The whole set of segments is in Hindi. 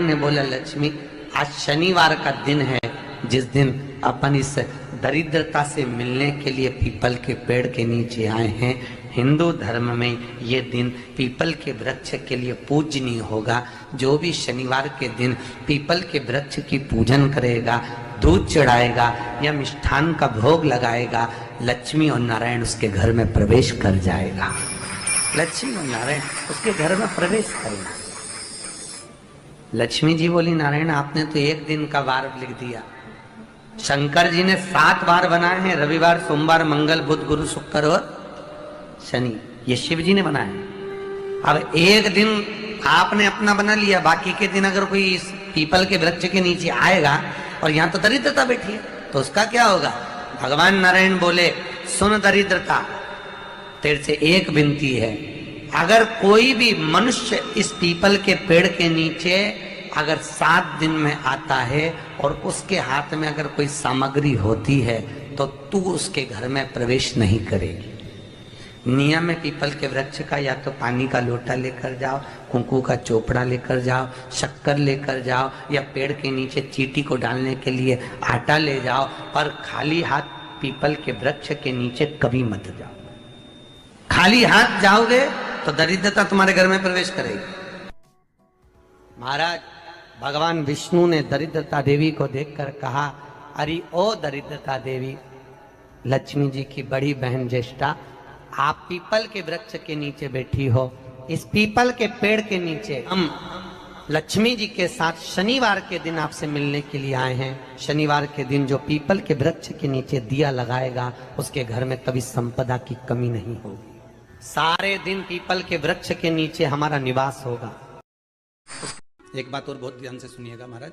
नारायण ने बोला, लक्ष्मी आज शनिवार का दिन है, जिस दिन अपन इस दरिद्रता से मिलने के लिए पीपल के पेड़ के नीचे आए हैं। हिंदू धर्म में ये दिन पीपल के वृक्ष के लिए पूजनीय होगा। जो भी शनिवार के दिन पीपल के वृक्ष की पूजन करेगा, दूध चढ़ाएगा या मिष्ठान का भोग लगाएगा, लक्ष्मी और नारायण उसके घर में प्रवेश कर जाएगा। लक्ष्मी और नारायण उसके घर में प्रवेश करेगा। लक्ष्मी जी बोली, नारायण आपने तो एक दिन का वार लिख दिया, शंकर जी ने 7 वार बनाए हैं, रविवार, सोमवार, मंगल, बुध, गुरु, शुक्र और शनि, ये शिव जी ने बनाया। अब एक दिन आपने अपना बना लिया, बाकी के दिन अगर कोई इस पीपल के वृक्ष के नीचे आएगा और यहाँ तो दरिद्रता बैठी है, तो उसका क्या होगा? भगवान नारायण बोले, सुन दरिद्रता, तेरे से एक विनती है, अगर कोई भी मनुष्य इस पीपल के पेड़ के नीचे अगर 7 दिन में आता है और उसके हाथ में अगर कोई सामग्री होती है तो तू उसके घर में प्रवेश नहीं करेगी। नियम में पीपल के वृक्ष का या तो पानी का लोटा लेकर जाओ, कुंकू का चोपड़ा लेकर जाओ, शक्कर लेकर जाओ, या पेड़ के नीचे चींटी को डालने के लिए आटा ले जाओ, पर खाली हाथ पीपल के वृक्ष के नीचे कभी मत जाओ। खाली हाथ जाओगे तो दरिद्रता तुम्हारे घर में प्रवेश करेगी। महाराज भगवान विष्णु ने दरिद्रता देवी को देखकर कहा, अरे ओ दरिद्रता देवी, लक्ष्मी जी की बड़ी बहन ज्येष्ठा, आप पीपल के वृक्ष के नीचे बैठी हो। इस पीपल के पेड़ के नीचे हम लक्ष्मी जी के साथ शनिवार के दिन आपसे मिलने के लिए आए हैं। शनिवार के दिन जो पीपल के वृक्ष के नीचे दिया लगाएगा, उसके घर में कभी संपदा की कमी नहीं होगी। सारे दिन पीपल के वृक्ष के नीचे हमारा निवास होगा। एक बात और बहुत ध्यान से सुनिएगा महाराज,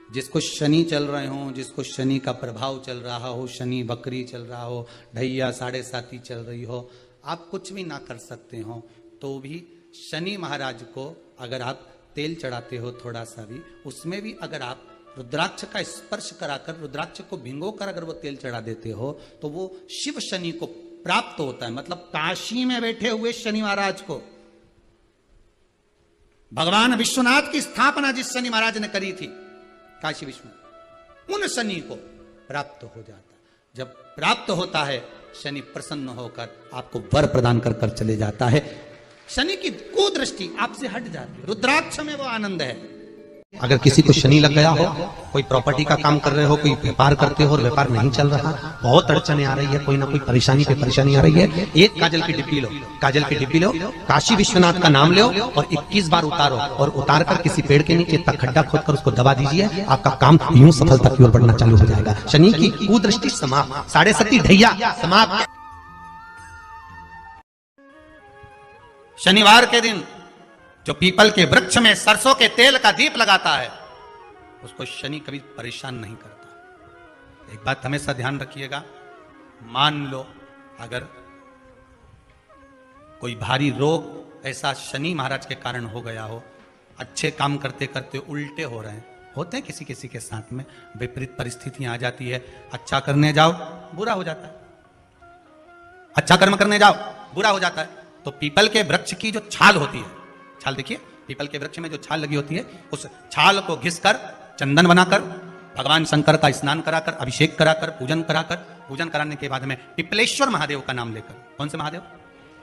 जिसको शनि चल रहे हो, जिसको शनि का प्रभाव चल रहा हो, शनि बकरी चल रहा हो, ढैया 7.5 चल रही हो, आप कुछ भी ना कर सकते हो, तो भी शनि महाराज को अगर आप तेल चढ़ाते हो थोड़ा सा भी, उसमें भी अगर आप रुद्राक्ष का स्पर्श कराकर, रुद्राक्ष को भिंगो कर अगर वो तेल चढ़ा देते हो, तो वो शिव शनि को प्राप्त होता है। मतलब काशी में बैठे हुए शनि महाराज को, भगवान विश्वनाथ की स्थापना जिस शनि महाराज ने करी थी काशी विश्वनाथ, उन शनि को प्राप्त हो जाता है। जब प्राप्त होता है, शनि प्रसन्न होकर आपको वर प्रदान कर कर चले जाता है। शनि की कुदृष्टि आपसे हट जाती है, रुद्राक्ष में वो आनंद है। अगर किसी को शनि लग गया हो, कोई प्रॉपर्टी का काम कर रहे हो, कोई व्यापार करते हो और व्यापार नहीं चल रहा, बहुत अड़चने आ रही है, कोई ना कोई परेशानी पे परेशानी आ रही है, एक काजल की डिब्बी लो, काजल की डिब्बी लो, काशी विश्वनाथ का नाम लो और 21 बार उतारो, और उतार कर किसी पेड़ के नीचे तक खड्डा खोदकर उसको दबा दीजिए, आपका काम यूं सफलता की ओर बढ़ना चालू हो जाएगा। शनि की कुदृष्टि समाप्त, 7.5 ढैया समाप्त। शनिवार के दिन जो पीपल के वृक्ष में सरसों के तेल का दीप लगाता है, उसको शनि कभी परेशान नहीं करता। एक बात हमेशा ध्यान रखिएगा, मान लो अगर कोई भारी रोग ऐसा शनि महाराज के कारण हो गया हो, अच्छे काम करते करते उल्टे हो रहे हैं, होते हैं किसी किसी के साथ में, विपरीत परिस्थितियां आ जाती है, अच्छा करने जाओ बुरा हो जाता है, अच्छा कर्म करने जाओ बुरा हो जाता है। तो पीपल के वृक्ष की जो छाल होती है, छाल देखिए, पीपल के वृक्ष में जो छाल लगी होती है, उस छाल को घिसकर चंदन बनाकर भगवान शंकर का स्नान कराकर, अभिषेक कराकर, पूजन कराने के बाद में पिपलेश्वर महादेव का नाम लेकर, कौन से महादेव?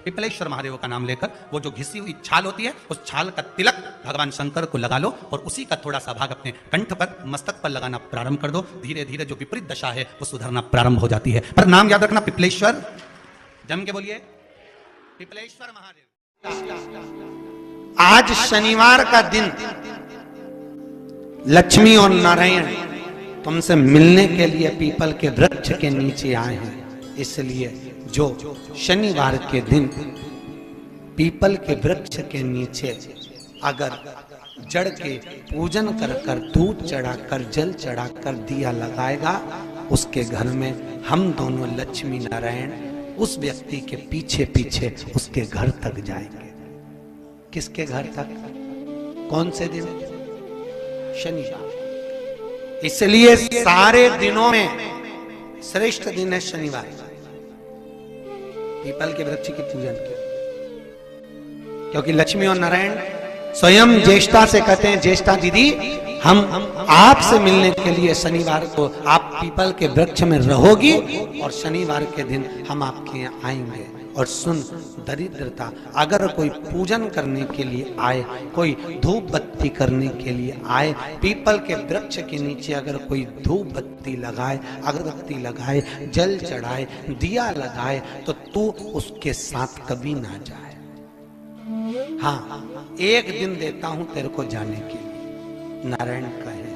पिपलेश्वर महादेव का नाम लेकर वो जो घिसी हुई छाल होती है, उस छाल का तिलक भगवान शंकर को लगा लो और उसी का थोड़ा सा भाग अपने कंठ पर, मस्तक पर लगाना प्रारंभ कर दो। धीरे धीरे जो विपरीत दशा है वो सुधरना प्रारंभ हो जाती है। पर नाम याद रखना, पिपलेश्वर, जम के बोलिए, पिपलेश्वर महादेव। आज शनिवार का दिन लक्ष्मी और नारायण तुमसे मिलने के लिए पीपल के वृक्ष के नीचे आए हैं। इसलिए जो शनिवार के दिन पीपल के वृक्ष के नीचे अगर जड़ के पूजन कर कर, दूध चढ़ाकर, जल चढ़ाकर दिया लगाएगा, उसके घर में हम दोनों लक्ष्मी नारायण उस व्यक्ति के पीछे पीछे उसके घर तक जाएंगे। किसके घर तक? कौन से दिन? शनिवार। इसलिए सारे दिनों में श्रेष्ठ दिन है शनिवार, पीपल के वृक्ष की पूजन की, क्योंकि लक्ष्मी और नारायण स्वयं ज्येष्ठा से कहते हैं, ज्येष्ठा दीदी हम आपसे मिलने के लिए शनिवार को आप पीपल के वृक्ष में रहोगी और शनिवार के दिन हम आपके यहाँ आएंगे। और सुन दरिद्रता, अगर कोई पूजन करने के लिए आए, कोई धूप बत्ती करने के लिए आए, पीपल के वृक्ष के नीचे अगर कोई धूप बत्ती लगाए, अगरबत्ती लगाए, जल चढ़ाए, दिया लगाए, तो तू उसके साथ कभी ना जाए। हाँ, एक दिन देता हूं तेरे को जाने के लिए। नारायण कहे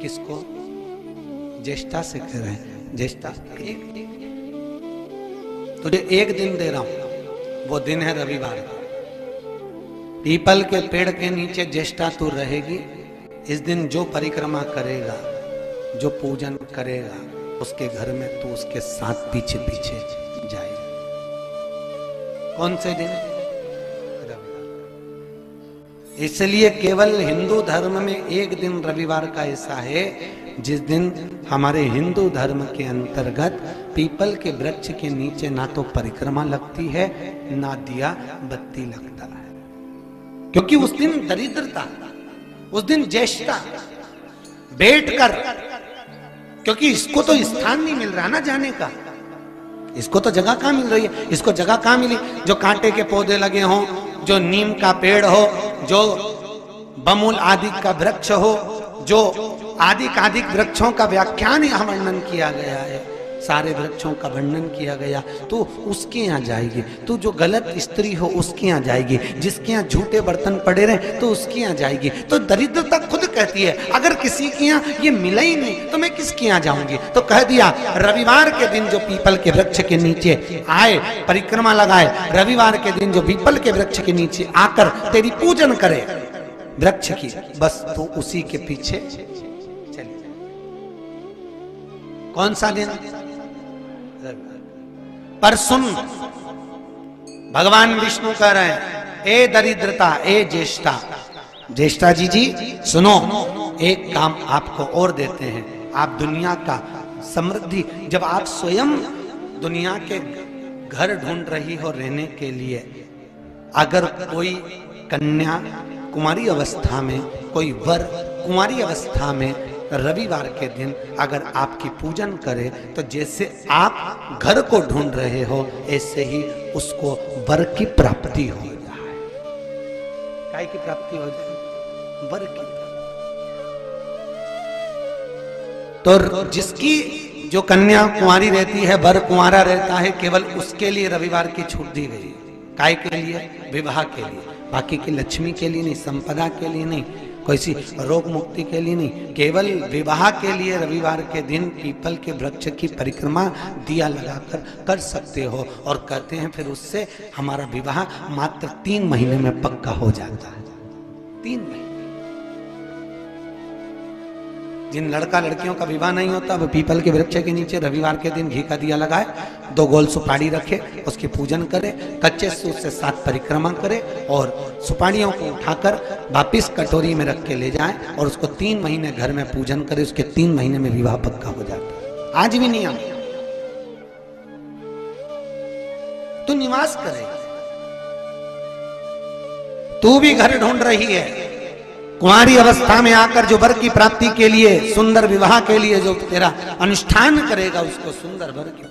किसको? ज्येष्ठा से कह रहे हैं, ज्येष्ठा तुझे एक दिन दे रहा हूं, वो दिन है रविवार को। पीपल के पेड़ के नीचे ज्येष्ठा तू रहेगी। इस दिन जो परिक्रमा करेगा, जो पूजन करेगा, उसके घर में तू उसके साथ पीछे पीछे जाएगा। कौन से दिन? इसलिए केवल हिंदू धर्म में एक दिन रविवार का ऐसा है जिस दिन हमारे हिंदू धर्म के अंतर्गत पीपल के वृक्ष के नीचे ना तो परिक्रमा लगती है, ना दिया बत्ती लगता है, क्योंकि उस दिन दरिद्रता, उस दिन ज्येष्ठा बैठकर, क्योंकि इसको तो स्थान नहीं मिल रहा ना जाने का, इसको तो जगह कहां मिल रही है, इसको जगह कहां मिली जो कांटे के पौधे लगे हों, जो नीम का पेड़ हो, जो बमुल आदि का वृक्ष हो, जो आदिक वृक्षों का व्याख्यान यहाँ वर्णन किया गया है, सारे वृक्षों का वर्णन किया गया, तो उसके यहाँ जाएगी। तो जो गलत स्त्री हो उसके यहाँ जाएगी, जिसके यहाँ झूठे बर्तन पड़े रहे तो उसके यहाँ जाएगी। तो दरिद्रता खुद कहती है अगर किसी के यहाँ ये मिला ही नहीं तो मैं किसके यहाँ जाऊंगी। तो कह दिया रविवार के दिन जो पीपल के वृक्ष के नीचे आए, परिक्रमा लगाए, रविवार के दिन जो पीपल के वृक्ष के नीचे आकर तेरी पूजन करे वृक्ष की, बस तो उसी के पीछे चलिए। कौन सा दिन? पर सुन, भगवान विष्णु कह रहे हैं, ए दरिद्रता, ए ज्येष्ठा, ज्येष्ठा जी सुनो, एक काम आपको और देते हैं। आप दुनिया का समृद्धि, जब आप स्वयं दुनिया के घर ढूंढ रही हो रहने के लिए, अगर कोई कन्या कुमारी अवस्था में, कोई वर कुमारी अवस्था में रविवार के दिन अगर आपकी पूजन करे, तो जैसे आप घर को ढूंढ रहे हो ऐसे ही उसको वर की प्राप्ति हो जाए। काय की प्राप्ति हो जाए? वर की। तो जिसकी जो कन्या कुंवारी रहती है, वर कुंवारा रहता है, केवल उसके लिए रविवार की छूट दी गई। काय के लिए? विवाह के लिए, बाकी की लक्ष्मी के लिए नहीं, संपदा के लिए नहीं, कोई सी रोग मुक्ति के लिए नहीं, केवल विवाह के लिए रविवार के दिन पीपल के वृक्ष की परिक्रमा दिया लगाकर कर सकते हो। और कहते हैं फिर उससे हमारा विवाह मात्र 3 महीने में पक्का हो जाता है। 3 महीने। जिन लड़का लड़कियों का विवाह नहीं होता वो पीपल के वृक्ष के नीचे रविवार के दिन घी का दिया लगाए, 2 गोल सुपारी रखे, उसकी पूजन करे, कच्चे सूत से 7 परिक्रमा करे और सुपारियों को उठाकर वापिस कटोरी में रख के ले जाए और उसको 3 महीने घर में पूजन करे। उसके 3 महीने में विवाह पक्का हो जाता है। आज भी नियम। तू निवास करे, तू भी घर ढूंढ रही है, कुंवारी अवस्था में आकर जो वर की प्राप्ति के लिए, सुंदर विवाह के लिए जो तेरा अनुष्ठान करेगा, उसको सुंदर वर की